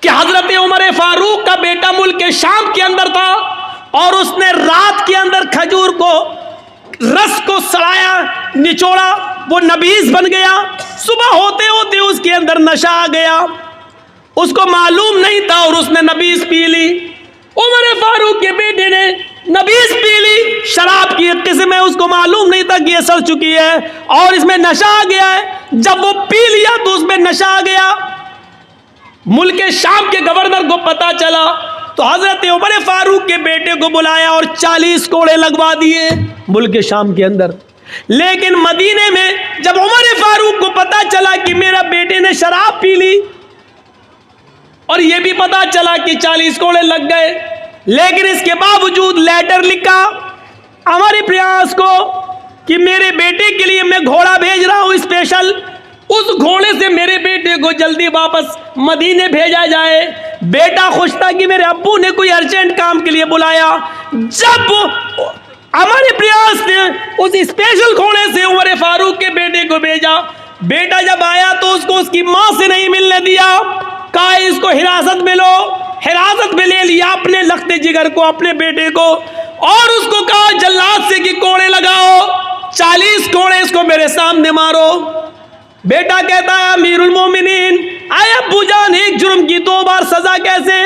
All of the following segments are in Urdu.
کہ حضرت عمر فاروق کا بیٹا ملک شام کے اندر تھا اور اس نے رات کے اندر کھجور کو رس کو سڑایا، نچوڑا، وہ نبیذ بن گیا۔ صبح ہوتے ہوتے اس کے اندر نشہ آ گیا، اس کو معلوم نہیں تھا اور اس نے نبیذ پی لی۔ عمر فاروق کے بیٹے نے نبیذ پی لی، شراب کی ایک قسم ہے، اس کو معلوم نہیں تھا کہ یہ سڑ چکی ہے اور اس میں نشہ آ گیا ہے۔ جب وہ پی لیا تو اس میں نشہ آ گیا۔ ملک شام کے گورنر کو پتا چلا تو حضرت عمر فاروق کے بیٹے کو بلایا اور 40 کوڑے لگوا دیے ملک شام کے اندر۔ لیکن مدینے میں جب عمر فاروق کو پتا چلا کہ میرا بیٹے نے شراب پی لی اور یہ بھی پتا چلا کہ 40 کوڑے لگ گئے، لیکن اس کے باوجود لیٹر لکھا عمر پریاس کو کہ میرے بیٹے کے لیے میں گھوڑا بھیج رہا ہوں اسپیشل، اس گھوڑے سے میرے بیٹے کو جلدی واپس مدینے بھیجا جائے۔ بیٹا خوش تھا کہ میرے ابو نے کوئی ارجنٹ کام کے لیے بلایا۔ جب عمر پریاس نے اس اسپیشل گھوڑے سے عمر فاروق کے بیٹے کو بھیجا، بیٹا جب آیا تو اس کو اس کی ماں سے نہیں ملنے دیا، کہا اس کو حراست میں لو۔ حراست میں لے لیا اپنے لخت جگر کو، اپنے بیٹے کو، اور اس کو کہا جلاد سے کہ کوڑے لگاؤ، 40 کوڑے اس کو میرے سامنے مارو۔ بیٹا کہتا ہے امیر المومنین، اے ابو جان، ایک جرم کی 2 بار سزا کیسے؟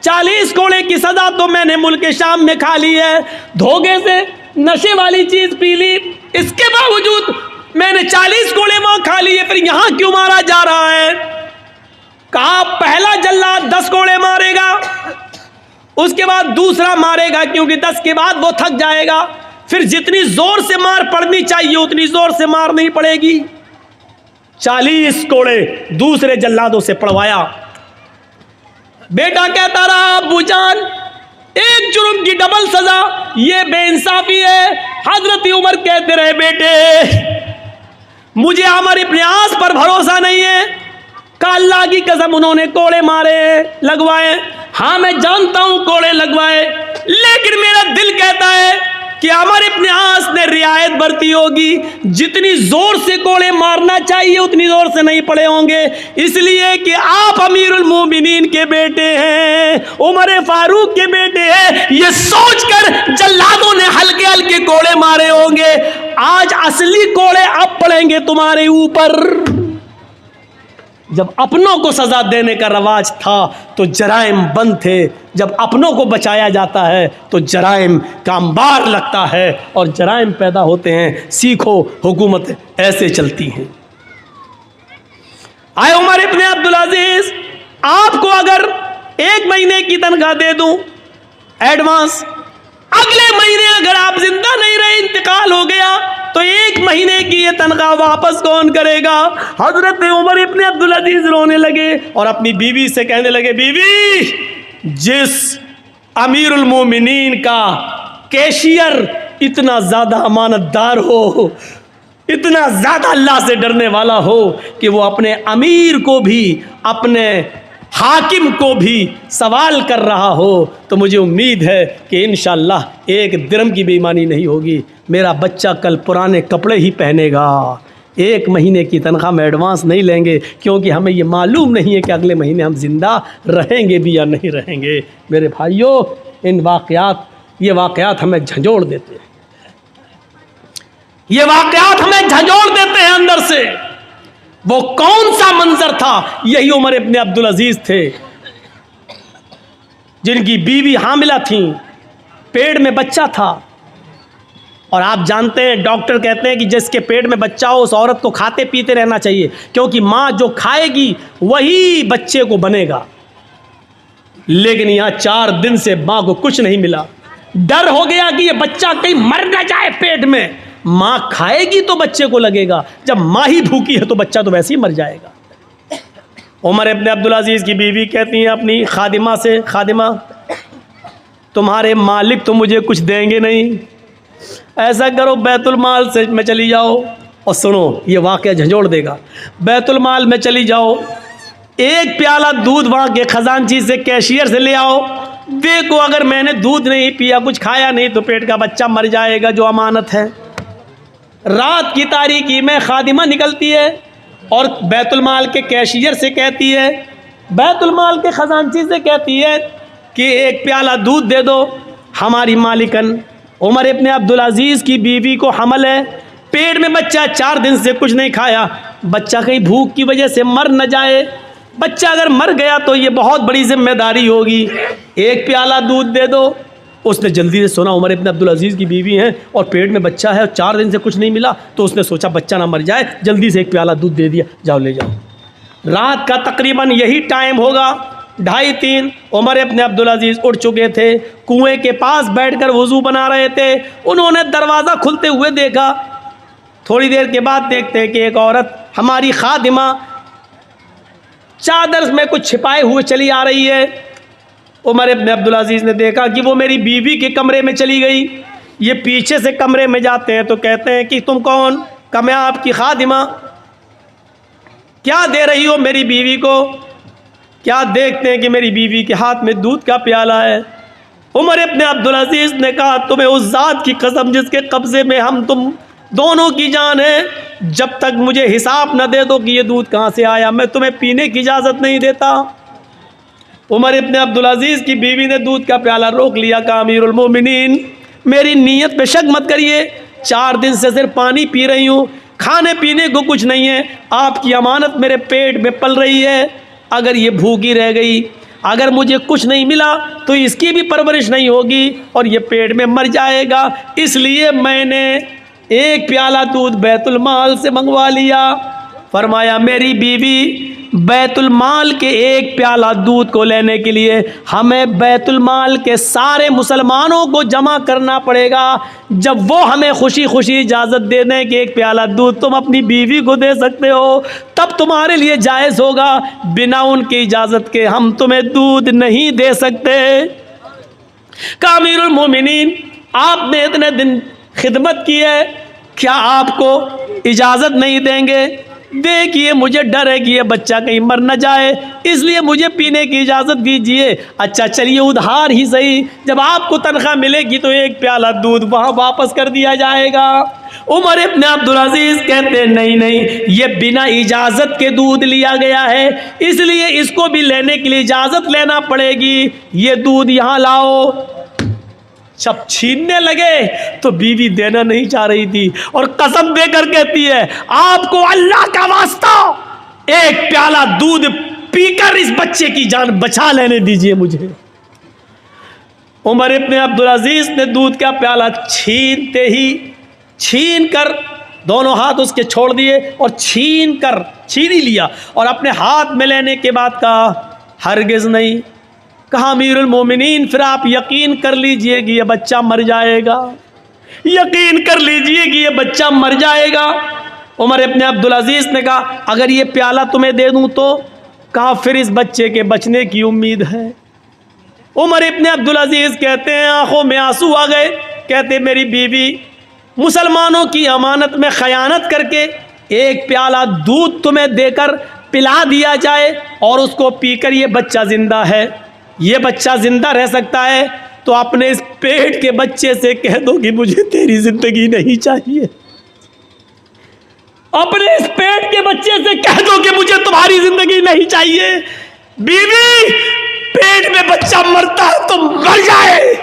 40 کوڑے کی سزا تو میں نے ملک شام میں کھا لی ہے، دھوکے سے نشے والی چیز پی لی، اس کے باوجود میں نے 40 کوڑے وہاں کھا لیے، پھر یہاں کیوں مارا جا رہا ہے؟ کہا پہلا جلاد 10 کوڑے مارے گا، اس کے بعد دوسرا مارے گا، کیونکہ 10 کے بعد وہ تھک جائے گا، پھر جتنی زور سے مار پڑنی چاہیے اتنی زور سے مار نہیں پڑے گی۔ 40 کوڑے دوسرے جلادوں سے پڑوایا۔ بیٹا کہتا رہا ابو جان، ایک جرم کی ڈبل سزا، یہ بے انصافی ہے۔ حضرت عمر کہتے رہے بیٹے مجھے عمر ابن عاص پر بھروسہ نہیں ہے، کہ اللہ کی قسم انہوں نے کوڑے مارے لگوائے، ہاں میں جانتا ہوں کوڑے لگوائے، لیکن میرا دل کہتا ہے کہ عمر ابن عاص نے رعایت برتی ہوگی، جتنی زور سے کوڑے مارنا چاہیے اتنی زور سے نہیں پڑے ہوں گے، اس لیے کہ آپ امیر المومنین کے بیٹے ہیں، عمر فاروق کے بیٹے ہیں، یہ سوچ کر جلادوں نے ہلکے ہلکے کوڑے مارے ہوں گے۔ آج اصلی کوڑے اب پڑیں گے تمہارے اوپر۔ جب اپنوں کو سزا دینے کا رواج تھا تو جرائم بند تھے، جب اپنوں کو بچایا جاتا ہے تو جرائم کا انبار لگتا ہے اور جرائم پیدا ہوتے ہیں۔ سیکھو حکومت ایسے چلتی ہیں۔ آئے عمر ابن عبدالعزیز، آپ کو اگر 1 مہینے کی تنخواہ دے دوں ایڈوانس، اگلے مہینے اگر آپ زندہ نہیں رہے، انتقال ہو گیا، تو 1 مہینے کی یہ تنخواہ واپس کون کرے گا؟ حضرت عمر ابن عبدالعزیز رونے لگے اور اپنی بیوی سے کہنے لگے بیوی، جس امیر المومنین کا کیشیئر اتنا زیادہ امانت دار ہو، اتنا زیادہ اللہ سے ڈرنے والا ہو کہ وہ اپنے امیر کو بھی، اپنے حاکم کو بھی سوال کر رہا ہو، تو مجھے امید ہے کہ انشاءاللہ 1 درم کی بے ایمانی نہیں ہوگی، میرا بچہ کل پرانے کپڑے ہی پہنے گا۔ 1 مہینے کی تنخواہ میں ایڈوانس نہیں لیں گے، کیونکہ ہمیں یہ معلوم نہیں ہے کہ اگلے مہینے ہم زندہ رہیں گے بھی یا نہیں رہیں گے۔ میرے بھائیوں، یہ واقعات ہمیں جھنجھوڑ دیتے ہیں، یہ واقعات ہمیں جھنجھوڑ دیتے ہیں اندر سے۔ وہ کون سا منظر تھا؟ یہی عمر ابن عبدالعزیز تھے، جن کی بیوی حاملہ تھیں، پیٹ میں بچہ تھا، اور آپ جانتے ہیں ڈاکٹر کہتے ہیں کہ جس کے پیٹ میں بچہ ہو اس عورت کو کھاتے پیتے رہنا چاہیے، کیونکہ ماں جو کھائے گی وہی بچے کو بنے گا۔ لیکن یہاں 4 دن سے ماں کو کچھ نہیں ملا، ڈر ہو گیا کہ یہ بچہ کہیں مر نہ جائے پیٹ میں، ماں کھائے گی تو بچے کو لگے گا، جب ماں ہی بھوکی ہے تو بچہ تو ویسے ہی مر جائے گا۔ عمر ابن عبدالعزیز کی بیوی کہتی ہیں اپنی خادمہ سے، خادمہ تمہارے مالک تو مجھے کچھ دیں گے نہیں، ایسا کرو بیت المال سے میں چلی جاؤ، اور سنو یہ واقعہ جھنجھوڑ دے گا، بیت المال میں چلی جاؤ، 1 پیالہ دودھ وہاں کے خزانچی سے، کیشیئر سے لے آؤ، دیکھو اگر میں نے دودھ نہیں پیا، کچھ کھایا نہیں تو پیٹ کا بچہ مر جائے گا جو امانت ہے۔ رات کی تاریکی میں خادمہ نکلتی ہے اور بیت المال کے کیشیئر سے کہتی ہے بیت المال کے خزانچی سے کہتی ہے کہ ایک پیالہ دودھ دے دو. ہماری مالکن عمر ابن عبدالعزیز کی بیوی کو حمل ہے, پیٹ میں بچہ 4 دن سے کچھ نہیں کھایا, بچہ کہیں بھوک کی وجہ سے مر نہ جائے. بچہ اگر مر گیا تو یہ بہت بڑی ذمہ داری ہوگی, ایک پیالہ دودھ دے دو. اس نے جلدی سے سنا عمر ابن عبدالعزیز کی بیوی ہیں اور پیٹ میں بچہ ہے اور 4 دن سے کچھ نہیں ملا, تو اس نے سوچا بچہ نہ مر جائے, جلدی سے ایک پیالہ دودھ دے دیا, جاؤ لے جاؤ. رات کا تقریباً یہی ٹائم ہوگا, 2:30. عمر ابن عبدالعزیز اٹھ چکے تھے, کنویں کے پاس بیٹھ کر وضو بنا رہے تھے. انہوں نے دروازہ کھلتے ہوئے دیکھا. تھوڑی دیر کے بعد دیکھتے ہیں کہ ایک عورت, ہماری خادمہ, چادر میں کچھ چھپائے ہوئے چلی آ رہی ہے. عمر ابن عبدالعزیز نے دیکھا کہ وہ میری بیوی کے کمرے میں چلی گئی. یہ پیچھے سے کمرے میں جاتے ہیں تو کہتے ہیں کہ تم کون؟ کہ میں آپ کی خادمہ. کیا دے رہی ہو میری بیوی کو؟ کیا دیکھتے ہیں کہ میری بیوی کے ہاتھ میں دودھ کا پیالہ ہے. عمر ابن عبدالعزیز نے کہا تمہیں اس ذات کی قسم جس کے قبضے میں ہم تم دونوں کی جان ہے, جب تک مجھے حساب نہ دے دو کہ یہ دودھ کہاں سے آیا میں تمہیں پینے کی اجازت نہیں دیتا. عمر ابن عبدالعزیز کی بیوی نے دودھ کا پیالہ روک لیا. کہا امیر المومنین میری نیت پہ شک مت کریے, 4 دن سے صرف پانی پی رہی ہوں, کھانے پینے کو کچھ نہیں ہے. آپ کی امانت میرے پیٹ میں پل رہی ہے, اگر یہ بھوکی رہ گئی, اگر مجھے کچھ نہیں ملا تو اس کی بھی پرورش نہیں ہوگی اور یہ پیٹ میں مر جائے گا. اس لیے میں نے ایک پیالہ دودھ بیت المال سے منگوا لیا. فرمایا میری بیوی بیت المال کے ایک پیالہ دودھ کو لینے کے لیے ہمیں بیت المال کے سارے مسلمانوں کو جمع کرنا پڑے گا. جب وہ ہمیں خوشی خوشی اجازت دے دیں کہ ایک پیالہ دودھ تم اپنی بیوی کو دے سکتے ہو تب تمہارے لیے جائز ہوگا, بنا ان کی اجازت کے ہم تمہیں دودھ نہیں دے سکتے. کہ امیر المومنین آپ نے اتنے دن خدمت کی ہے, کیا آپ کو اجازت نہیں دیں گے؟ دیکھیے مجھے ڈر ہے کہ یہ بچہ کہیں مر نہ جائے, اس لیے مجھے پینے کی اجازت دیجیے. اچھا چلیے ادھار ہی صحیح, جب آپ کو تنخواہ ملے گی تو ایک پیالہ دودھ وہاں واپس کر دیا جائے گا. عمر ابن عبدالعزیز کہتے نہیں نہیں, یہ بنا اجازت کے دودھ لیا گیا ہے, اس لیے اس کو بھی لینے کے لیے اجازت لینا پڑے گی. یہ دودھ یہاں لاؤ. جب چھیننے لگے تو بیوی دینا نہیں چاہ رہی تھی اور قسم دے کر کہتی ہے آپ کو اللہ کا واسطہ ایک پیالہ دودھ پی کر اس بچے کی جان بچا لینے دیجئے مجھے. عمر ابن عبدالعزیز نے دودھ کا پیالہ چھین کر دونوں ہاتھ اس کے چھوڑ دیے اور چھین ہی لیا اور اپنے ہاتھ میں لینے کے بعد کہا ہرگز نہیں. کہا امیر المومنین پھر آپ یقین کر لیجئے کہ یہ بچہ مر جائے گا, یقین کر لیجئے کہ یہ بچہ مر جائے گا. عمر ابن عبدالعزیز نے کہا اگر یہ پیالہ تمہیں دے دوں تو؟ کہا پھر اس بچے کے بچنے کی امید ہے. عمر ابن عبدالعزیز کہتے ہیں آنکھوں میں آنسو آ گئے, کہتے میری بیوی مسلمانوں کی امانت میں خیانت کر کے ایک پیالہ دودھ تمہیں دے کر پلا دیا جائے اور اس کو پی کر یہ بچہ زندہ ہے, یہ بچہ زندہ رہ سکتا ہے, تو اپنے اس پیٹ کے بچے سے کہہ دو کہ مجھے تیری زندگی نہیں چاہیے. اپنے اس پیٹ کے بچے سے کہہ دو کہ مجھے تمہاری زندگی نہیں چاہیے. بیوی پیٹ میں بچہ مرتا ہے تو مر جائے,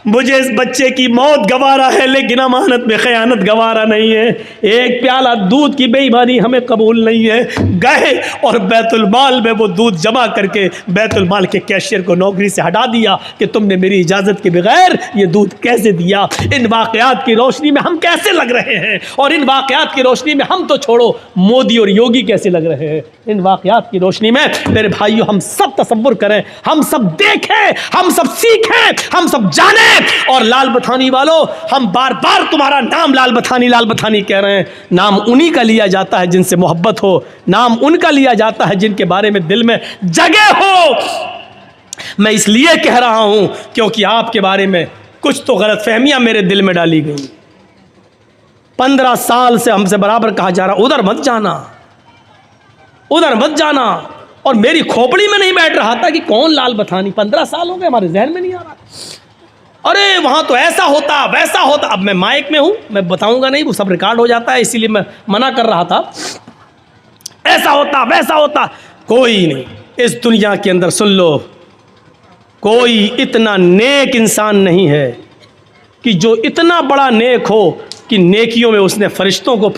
مجھے اس بچے کی موت گوارا ہے لیکن امانت میں خیانت گوارا نہیں ہے. ایک پیالہ دودھ کی بے ایمانی ہمیں قبول نہیں ہے. گئے اور بیت المال میں وہ دودھ جمع کر کے بیت المال کے کیشیئر کو نوکری سے ہٹا دیا کہ تم نے میری اجازت کے بغیر یہ دودھ کیسے دیا. ان واقعات کی روشنی میں ہم کیسے لگ رہے ہیں, اور ان واقعات کی روشنی میں ہم تو چھوڑو مودی اور یوگی کیسے لگ رہے ہیں. ان واقعات کی روشنی میں میرے بھائیوں ہم سب تصور کریں, ہم سب دیکھیں, ہم سب سیکھیں, ہم سب جانیں. اور لال بتھانی والو ہم بار بار تمہارا نام لال بتھانی کہہ رہے ہیں. نام انہی کا لیا جاتا ہے جن سے محبت ہو, نام ان کا لیا جاتا ہے جن کے بارے میں دل میں جگہ ہو. میں اس لیے کہہ رہا ہوں کیونکہ آپ کے بارے میں کچھ تو غلط فہمیاں میرے دل میں ڈالی گئی. 15 سال سے ہم سے برابر کہا جا رہا ادھر مت جانا, ادھر مت جانا, اور میری کھوپڑی میں نہیں بیٹھ رہا تھا کہ کون لال بتھانی. 15 سال ہو گئے ہمارے ذہن میں نہیں آ رہا. ارے وہاں تو ایسا ہوتا ویسا ہوتا. اب میں مائک میں ہوں, میں بتاؤں گا نہیں, وہ سب ریکارڈ ہو جاتا ہے, اسی لیے میں منع کر رہا تھا. ایسا ہوتا ویسا ہوتا, کوئی نہیں. اس دنیا کے اندر سن لو، کوئی اتنا نیک انسان نہیں ہے کہ جو اتنا بڑا نیک ہو کہ نیکیوں میں اس نے فرشتوں کو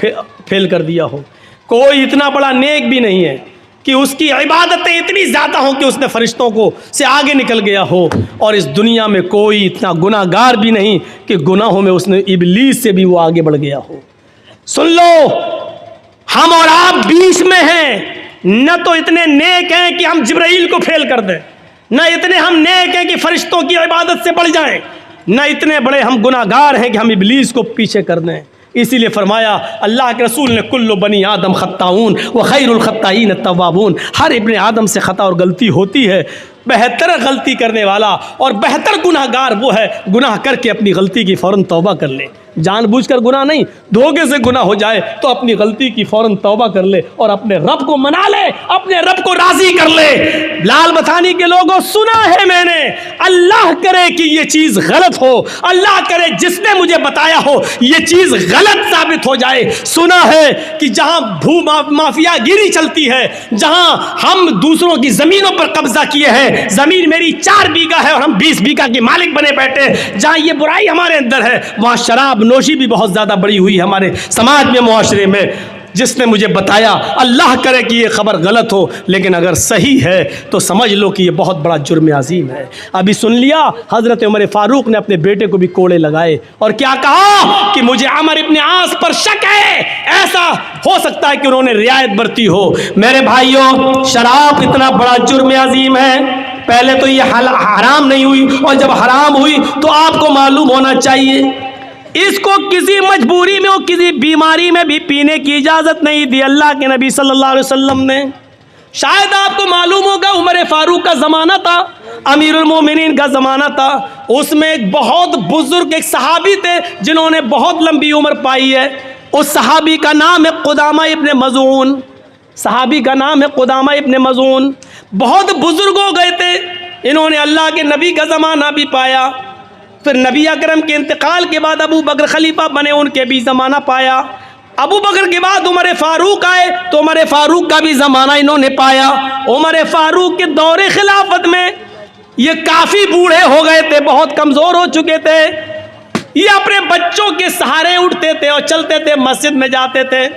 فیل کر دیا ہو۔ کوئی اتنا بڑا نیک بھی نہیں ہے کہ اس کی عبادتیں اتنی زیادہ ہوں کہ اس نے فرشتوں کو سے آگے نکل گیا ہو، اور اس دنیا میں کوئی اتنا گناہ گار بھی نہیں کہ گناہوں میں اس نے ابلیس سے بھی وہ آگے بڑھ گیا ہو۔ سن لو، ہم اور آپ بیچ میں ہیں، نہ تو اتنے نیک ہیں کہ ہم جبرائیل کو فیل کر دیں، نہ اتنے ہم نیک ہیں کہ فرشتوں کی عبادت سے بڑھ جائیں، نہ اتنے بڑے ہم گناہ گار ہیں کہ ہم ابلیس کو پیچھے کر دیں۔ اسی لیے فرمایا اللہ کے رسول نے، کل بنی آدم خطاؤن وخیر الخطائین التوابون، ہر ابن آدم سے خطا اور غلطی ہوتی ہے، بہتر غلطی کرنے والا اور بہتر گناہ گار وہ ہے گناہ کر کے اپنی غلطی کی فوراً توبہ کر لے۔ جان بوجھ کر گناہ نہیں، دھوکے سے گناہ ہو جائے تو اپنی غلطی کی فوراً توبہ کر لے اور اپنے رب کو منا لے، اپنے رب کو راضی کر لے۔ لال بتھانی کے لوگوں، سنا ہے میں نے، اللہ کرے کہ یہ چیز غلط ہو، اللہ کرے جس نے مجھے بتایا ہو یہ چیز غلط ثابت ہو جائے۔ سنا ہے کہ جہاں مافیا گیری چلتی ہے، جہاں ہم دوسروں کی زمینوں پر قبضہ کیے ہیں، زمین میری 4 بیگھہ ہے اور ہم 20 بیگھہ کے مالک بنے بیٹھے، جہاں یہ برائی ہمارے اندر ہے، وہاں شراب نوشی بھی بہت زیادہ بڑی ہوئی ہمارے سماج میں، معاشرے میں۔ جس نے مجھے بتایا، اللہ کرے کہ یہ خبر غلط ہو، لیکن اگر صحیح ہے تو سمجھ لو کہ یہ بہت بڑا جرم عظیم ہے۔ ابھی سن لیا، حضرت عمر فاروق نے اپنے بیٹے کو بھی کوڑے لگائے اور کیا کہا کہ مجھے عمر ابن عاص پر شک ہے، ایسا ہو سکتا ہے کہ انہوں نے رعایت برتی ہو۔ میرے بھائیوں، شراب اتنا بڑا جرم عظیم ہے، پہلے تو یہ حرام نہیں ہوئی، اور جب حرام ہوئی تو آپ کو معلوم ہونا چاہیے اس کو کسی مجبوری میں اور کسی بیماری میں بھی پینے کی اجازت نہیں دی اللہ کے نبی صلی اللہ علیہ وسلم نے۔ شاید آپ کو معلوم ہوگا، عمر فاروق کا زمانہ تھا، امیر المومنین کا زمانہ تھا، اس میں ایک بہت بزرگ ایک صحابی تھے جنہوں نے بہت لمبی عمر پائی ہے۔ اس صحابی کا نام ہے قدامہ ابن مظعون، صحابی کا نام ہے قدامہ ابن مظعون۔ بہت بزرگ ہو گئے تھے، انہوں نے اللہ کے نبی کا زمانہ بھی پایا، پھر نبی اکرم کے انتقال کے بعد ابو بکر خلیفہ بنے، ان کے بھی زمانہ پایا۔ ابو بکر کے بعد عمر فاروق آئے تو عمر فاروق کا بھی زمانہ انہوں نے پایا۔ عمر فاروق کے دور خلافت میں یہ کافی بوڑھے ہو گئے تھے، بہت کمزور ہو چکے تھے، یہ اپنے بچوں کے سہارے اٹھتے تھے اور چلتے تھے، مسجد میں جاتے تھے۔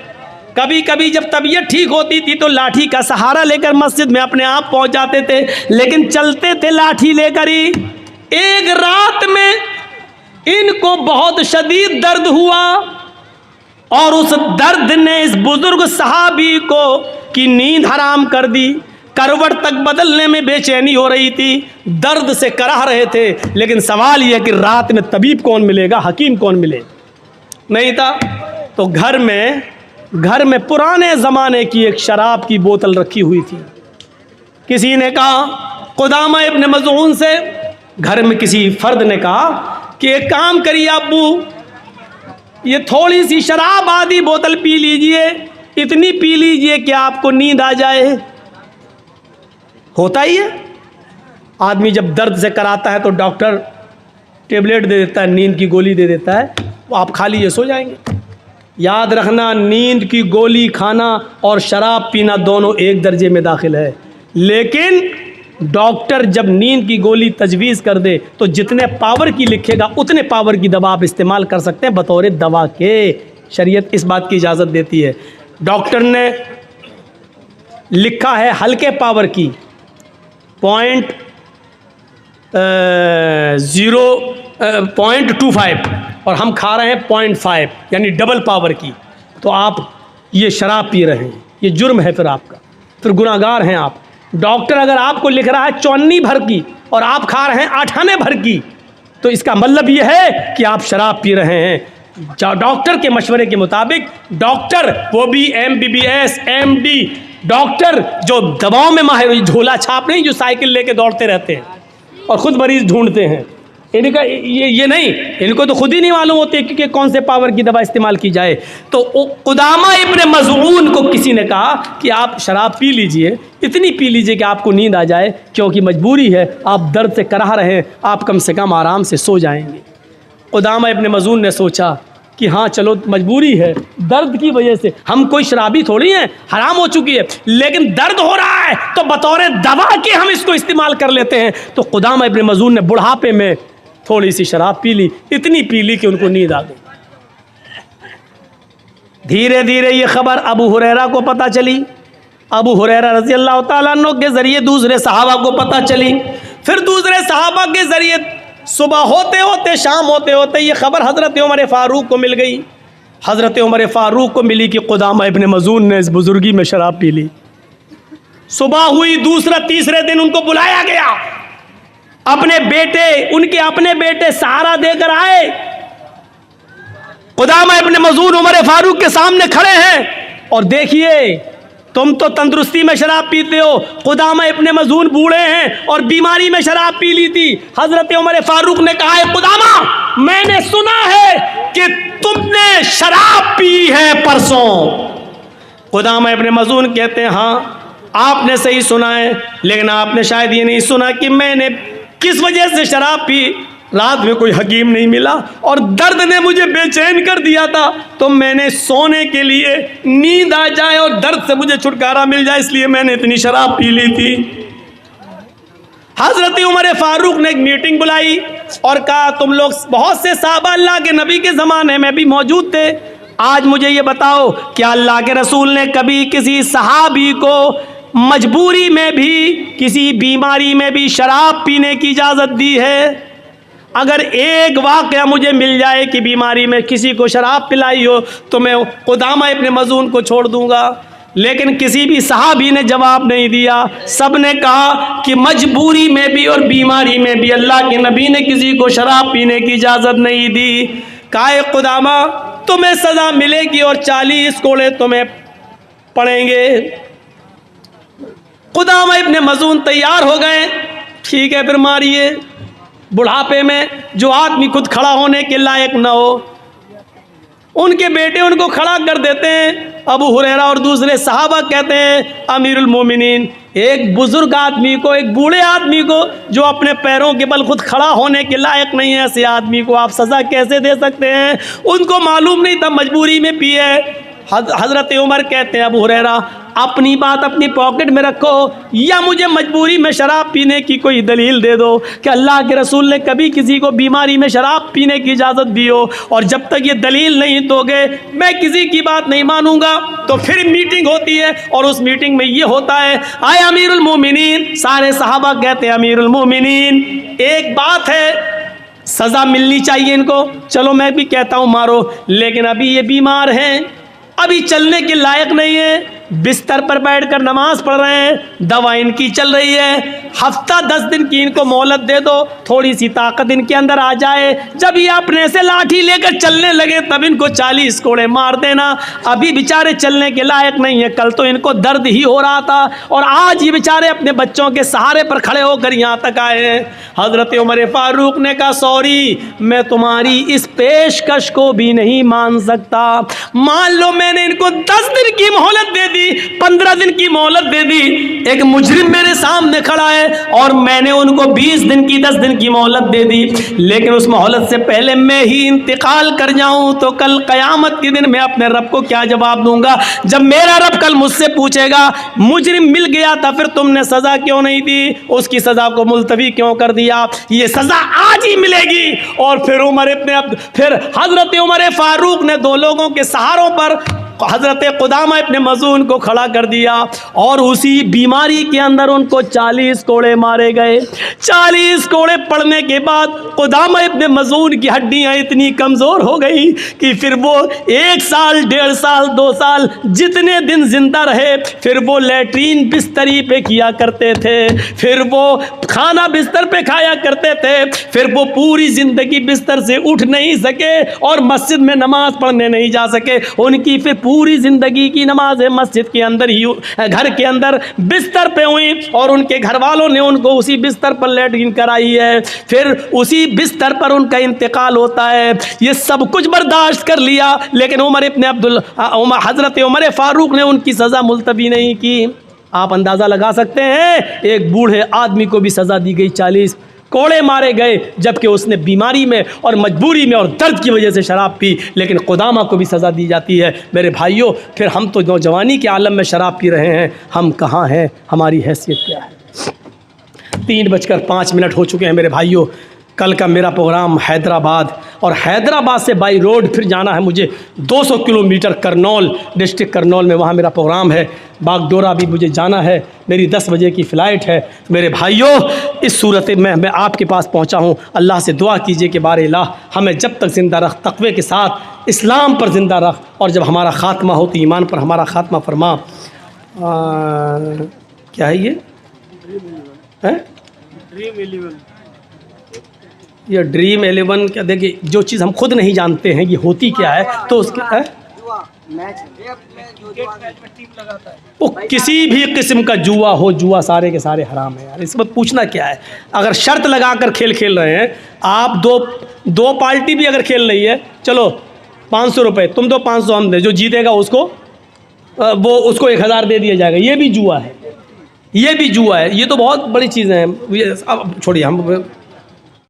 کبھی کبھی جب طبیعت ٹھیک ہوتی تھی تو لاٹھی کا سہارا لے کر مسجد میں اپنے آپ پہنچ جاتے تھے، لیکن چلتے تھے لاٹھی لے کر ہی۔ ایک رات میں ان کو بہت شدید درد ہوا اور اس درد نے اس بزرگ صحابی کو کی نیند حرام کر دی، کروٹ تک بدلنے میں بے چینی ہو رہی تھی، درد سے کراہ رہے تھے، لیکن سوال یہ کہ رات میں طبیب کون ملے گا، حکیم کون ملے؟ نہیں تھا۔ تو گھر میں پرانے زمانے کی ایک شراب کی بوتل رکھی ہوئی تھی۔ کسی نے کہا، قدامہ ابن مظعون سے، گھر میں کسی فرد نے کہا کہ ایک کام کریے ابو، یہ تھوڑی سی شراب آدھی بوتل پی لیجئے، اتنی پی لیجئے کہ آپ کو نیند آ جائے۔ ہوتا ہی ہے، آدمی جب درد سے کراتا ہے تو ڈاکٹر ٹیبلیٹ دے دیتا ہے، نیند کی گولی دے دیتا ہے، وہ آپ کھا لیجئے، سو جائیں گے۔ یاد رکھنا، نیند کی گولی کھانا اور شراب پینا دونوں ایک درجے میں داخل ہے، لیکن ڈاکٹر جب نیند کی گولی تجویز کر دے تو جتنے پاور کی لکھے گا اتنے پاور کی دوا آپ استعمال کر سکتے ہیں بطور دوا کے، شریعت اس بات کی اجازت دیتی ہے۔ ڈاکٹر نے لکھا ہے ہلکے پاور کی 0.25 اور ہم کھا رہے ہیں 0.5 یعنی ڈبل پاور کی، تو آپ یہ شراب پی رہے ہیں، یہ جرم ہے، پھر آپ کا، پھر گناہ گار ہیں آپ۔ ڈاکٹر اگر آپ کو لکھ رہا ہے 54 بھر کی اور آپ کھا رہے ہیں 98 بھر کی، تو اس کا مطلب یہ ہے کہ آپ شراب پی رہے ہیں۔ ڈاکٹر کے مشورے کے مطابق، ڈاکٹر وہ بھی MBBS MD ڈاکٹر جو دواؤں میں ماہر، جھولا چھاپ نہیں جو سائیکل لے کے دوڑتے رہتے ہیں اور خود مریض ڈھونڈتے ہیں، ان کا یہ نہیں، ان کو تو خود ہی نہیں معلوم ہوتے کہ کون سے پاور کی دوا استعمال کی جائے۔ تو قدامہ ابن مظعون کو کسی نے کہا کہ آپ شراب پی لیجئے، اتنی پی لیجئے کہ آپ کو نیند آ جائے، کیونکہ مجبوری ہے، آپ درد سے کراہ رہے ہیں، آپ کم سے کم آرام سے سو جائیں گے۔ قدامہ ابن مظعون نے سوچا کہ ہاں چلو مجبوری ہے، درد کی وجہ سے، ہم کوئی شرابی تھوڑی ہیں، حرام ہو چکی ہے، لیکن درد ہو رہا ہے تو بطور دوا کے ہم اس کو استعمال کر لیتے ہیں۔ تو قدامہ ابن مظعون نے بڑھاپے میں تھوڑی سی شراب پی لی، اتنی پی لی کہ ان کو نیند آ گئی۔ دھیرے دھیرے یہ خبر ابو ہریرہ کو پتہ چلی، ابو ہریرہ رضی اللہ تعالیٰ عنہ کے ذریعے دوسرے صحابہ کو پتہ چلی، پھر دوسرے صحابہ کے ذریعے صبح ہوتے ہوتے شام ہوتے ہوتے یہ خبر حضرت عمر فاروق کو مل گئی۔ حضرت عمر فاروق کو ملی کہ قدامہ ابن مظعون نے اس بزرگی میں شراب پی لی۔ صبح ہوئی، دوسرا تیسرے دن ان کو بلایا گیا، اپنے بیٹے، ان کے اپنے بیٹے سہارا دے کر آئے۔ قدامہ ابن مظعون عمر فاروق کے سامنے کھڑے ہیں اور دیکھیے تم تو تندرستی میں شراب پیتے ہو، قدامہ ابن مظعون بوڑھے ہیں اور بیماری میں شراب پی لی تھی۔ حضرت عمر فاروق نے کہا ہے قدامہ میں نے سنا ہے کہ تم نے شراب پی ہے پرسوں۔ قدامہ ابن مظعون کہتے ہیں ہاں آپ نے صحیح سنا ہے، لیکن آپ نے شاید یہ نہیں سنا کہ میں نے کس وجہ سے شراب پی۔ رات میں کوئی حکیم نہیں ملا اور درد نے مجھے بے چین کر دیا تھا، تو میں نے سونے کے لیے نیند آ جائے اور درد سے مجھے چھٹکارا مل جائے اس لیے میں نے اتنی شراب پی لی تھی۔ حضرت عمر فاروق نے ایک میٹنگ بلائی اور کہا تم لوگ بہت سے صحابہ اللہ کے نبی کے زمانے میں بھی موجود تھے، آج مجھے یہ بتاؤ کیا اللہ کے رسول نے کبھی کسی صحابی کو مجبوری میں بھی، کسی بیماری میں بھی شراب پینے کی اجازت دی ہے؟ اگر ایک واقعہ مجھے مل جائے کہ بیماری میں کسی کو شراب پلائی ہو تو میں قدامہ ابن مظعون کو چھوڑ دوں گا، لیکن کسی بھی صحابی نے جواب نہیں دیا۔ سب نے کہا کہ مجبوری میں بھی اور بیماری میں بھی اللہ کے نبی نے کسی کو شراب پینے کی اجازت نہیں دی۔ کہا قدامہ تمہیں سزا ملے گی اور 40 کوڑے تمہیں پڑیں گے۔ قدامہ ابن مظعون تیار ہو گئے، ٹھیک ہے پھر ماریے۔ بڑھاپے میں جو آدمی خود کھڑا ہونے کے لائق نہ ہو، ان کے بیٹے ان کو کھڑا کر دیتے ہیں۔ ابو ہریرہ اور دوسرے صحابہ کہتے ہیں امیر المومنین، ایک بزرگ آدمی کو، ایک بوڑھے آدمی کو جو اپنے پیروں کے بل خود کھڑا ہونے کے لائق نہیں ہے، ایسے آدمی کو آپ سزا کیسے دے سکتے ہیں؟ ان کو معلوم نہیں تھا مجبوری میں پیے۔ حضرت عمر کہتے ہیں ابو ہریرہ اپنی بات اپنی پاکٹ میں رکھو، یا مجھے مجبوری میں شراب پینے کی کوئی دلیل دے دو کہ اللہ کے رسول نے کبھی کسی کو بیماری میں شراب پینے کی اجازت دی ہو، اور جب تک یہ دلیل نہیں دو گے میں کسی کی بات نہیں مانوں گا۔ تو پھر میٹنگ ہوتی ہے اور اس میٹنگ میں یہ ہوتا ہے آئے امیر المومنین، سارے صحابہ کہتے ہیں امیر المومنین ایک بات ہے، سزا ملنی چاہیے ان کو، چلو میں بھی کہتا ہوں مارو، لیکن ابھی یہ بیمار ہیں، ابھی چلنے کے لائق نہیں ہے، بستر پر بیٹھ کر نماز پڑھ رہے ہیں، دوا ان کی چل رہی ہے، ہفتہ 10 دن کی ان کو مہلت دے دو، تھوڑی سی طاقت ان کے اندر آ جائے، جب یہ اپنے سے لاٹھی لے کر چلنے لگے تب ان کو 40 کوڑے مار دینا۔ ابھی بیچارے چلنے کے لائق نہیں ہے، کل تو ان کو درد ہی ہو رہا تھا اور آج یہ بیچارے اپنے بچوں کے سہارے پر کھڑے ہو کر یہاں تک آئے ہیں۔ حضرت عمر فاروق نے کہا سوری، میں تمہاری اس پیشکش کو بھی نہیں مان سکتا، مان لو میں نے ان کو 10 دن کی مہلت دے دی، 15 دن کی مہلت دے دی، ایک مجرم میرے سامنے کھڑا ہے اور میں نے ان کو 20 دن کی 10 دن کی مہلت دے دی، لیکن اس مہلت سے پہلے میں ہی انتقال کر جاؤں تو کل قیامت کے دن میں اپنے رب کو کیا جواب دوں گا؟ جب میرا رب کل مجھ سے پوچھے گا مجرم مل گیا تھا پھر تم نے سزا کیوں نہیں دی، اس کی سزا کو ملتوی کیوں کر دیا؟ یہ سزا آج ہی ملے گی۔ اور پھر حضرت عمر فاروق نے 2 لوگوں کے سہاروں پر حضرت قدامہ ابن مظعون کو کھڑا کر دیا اور اسی بیماری کے اندر ان کو 40 کوڑے مارے گئے۔ 40 کوڑے پڑنے کے بعد قدامہ ابن مظعون کی ہڈیاں اتنی کمزور ہو گئی کہ پھر وہ 1 سال 1.5 سال 2 سال جتنے دن زندہ رہے پھر وہ لیٹرین بستری پہ کیا کرتے تھے، پھر وہ کھانا بستر پہ کھایا کرتے تھے، پھر وہ پوری زندگی بستر سے اٹھ نہیں سکے اور مسجد میں نماز پڑھنے نہیں جا سکے۔ ان کی پھر پوری زندگی کی نماز مسجد کے اندر ہی، گھر کے اندر بستر پہ ہوئی اور ان کے گھر والوں نے ان کو اسی بستر پر لیٹرین کرائی ہے، پھر اسی بستر پر ان کا انتقال ہوتا ہے۔ یہ سب کچھ برداشت کر لیا لیکن حضرت عمر فاروق نے ان کی سزا ملتوی نہیں کی۔ آپ اندازہ لگا سکتے ہیں ایک بوڑھے آدمی کو بھی سزا دی گئی 40۔ کوڑے مارے گئے، جبکہ اس نے بیماری میں اور مجبوری میں اور درد کی وجہ سے شراب پی، لیکن قدامہ کو بھی سزا دی جاتی ہے۔ میرے بھائیوں، پھر ہم تو نوجوانی کے عالم میں شراب پی رہے ہیں، ہم کہاں ہیں؟ ہماری حیثیت کیا ہے؟ 3:05 ہو چکے ہیں میرے بھائیوں۔ کل کا میرا پروگرام حیدرآباد، اور حیدرآباد سے بائی روڈ پھر جانا ہے مجھے 200 کلومیٹر کرنول، ڈسٹرکٹ کرنول میں، وہاں میرا پروگرام ہے۔ باگڈورا بھی مجھے جانا ہے، میری 10 بجے کی فلائٹ ہے۔ میرے بھائیوں، اس صورت میں آپ کے پاس پہنچا ہوں، اللہ سے دعا کیجئے کہ بار الہ ہمیں جب تک زندہ رکھ، تقوی کے ساتھ اسلام پر زندہ رکھ، اور جب ہمارا خاتمہ ہو تو ایمان پر ہمارا خاتمہ فرما۔ کیا ہے یہ؟ یہ ڈریم 11 کیا؟ دیکھیے، جو چیز ہم خود نہیں جانتے ہیں یہ ہوتی کیا ہے، تو اس کے وہ کسی بھی قسم کا جوا ہو، جوا سارے کے سارے حرام ہے یار۔ اس وقت پوچھنا کیا ہے؟ اگر شرط لگا کر کھیل رہے ہیں آپ، دو پارٹی بھی اگر کھیل رہی ہے، چلو 500 روپے تم دو، 500 ہم دیں، جو جیتے گا اس کو 1000 دے دیا جائے گا، یہ بھی جوا ہے، یہ بھی جوا ہے۔ یہ تو بہت بڑی چیزیں ہیں۔ اب چھوڑیے، ہم